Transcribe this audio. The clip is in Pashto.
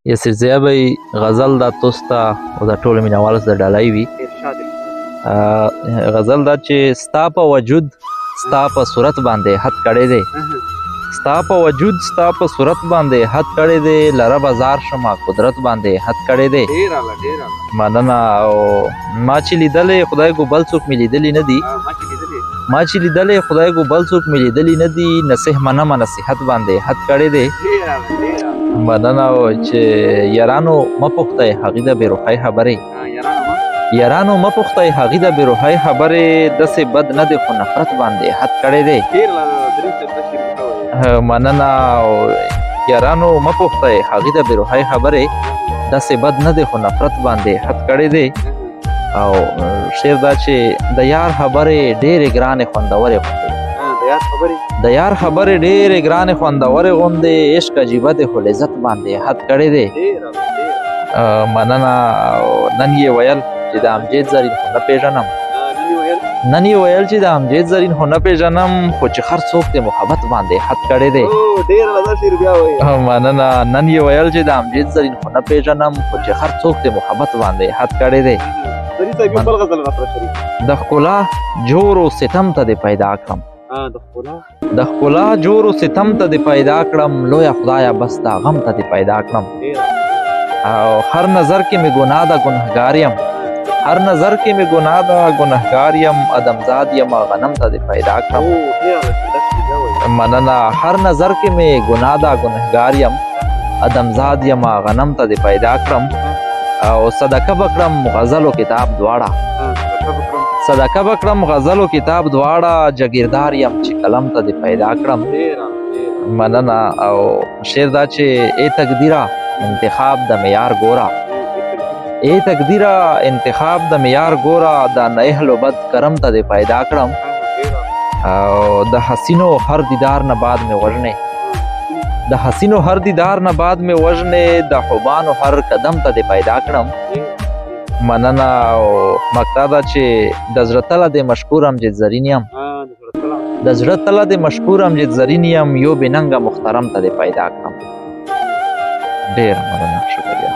یاسر زیابی غزل دا توستا او دا ټولو مینوالو ته د ډالۍ وي. غزل دا چې ستا په وجود ستا په صورت باندې حد کړی دی، ستا په وجود ستا په صورت باندې حد کړی دی، لره بازار شمه قدرت باندې حد کړی دی. مننه. او ما چې لیدلی خدای ګو بل څوک مې لیدلی نه دي، ما چې لیدلی خدای ګو بل څوک مې لیدلی نه دي، نصیح منمه نصیحت باندې حد کړی دی. مننه. چې یارانو مه پوښتئ هغې د بېروحۍ خبرې، یارانو مه پوښتئ هغې د بېروحۍ خبرې، داسې بد نه دی خو نفرت باندې حد کړی دی. مننه. او یارانو مه پوښتئ هغې د بېروحۍ خبرې، داسې بد نه دی خو نفرت باندې حد کړی دی. او شعر دا چې د یار خبرې ډېرې ګرانې خوندورې غوندې، د یار خبرې ډېرې ګرانې خوندورې غوندې، عشق عجیبه دی خو لذت باندې حد کړی دی. مننه. نن یې ویل چې د امجد زرین خو نه پېژنم، نن یې ویل چې د امجد زرین خو نه پېژنم، خو چې هر څوک د محبت باندې حد کړی دی. مننه. نن یې ویل چې د امجد زرین خو نه پېژنم، خو چې هر څوک د محبت باندې حد کړی دی. د ښکلا جور و ستم ته دې پیدا کړم، د ښکلا جور و ستم ته دې پیدا کړم، لویه خدایه بس دا غم ته دې پیدا کړم. او هر نظر کې مې ګناه ده ګنهګار یم، هر نظر کې مې ګناه ده ګنهګار یم، ادمزاد یم غنم ته دې پیدا کړم. مننه. هر نظر کې مې ګناه ده ګنهګار یم، ادمزاد یم غنم ته دې پیدا کړم. او صدقه به کړم غزل و کتاب دواړه، صدقه به کړم غزل و کتاب دواړه، جګیردار یم چې قلم ته دې پیدا کړم. مننه. او شعر دا چې ای تقدیره انتخاب د معیار ګوره، ای تقدیره انتخاب د معیار ګوره، د نهل و بد کرم ته دې پیدا کړم. او د حسینو هر دیدار نه بعد مې وژنې، د حسینو هر دیدار نه بعد مې وژنې، د خوبانو هر قدم ته دې پیدا کړم. مننه. او مقطع ده چې د زړه تله دې مشکور امجد زرین یم، د زړه تله دې مشکور امجد زرین یم، یو بې ننګه محترم ته دې پیدا کړم. ډېره مننه. شکریه.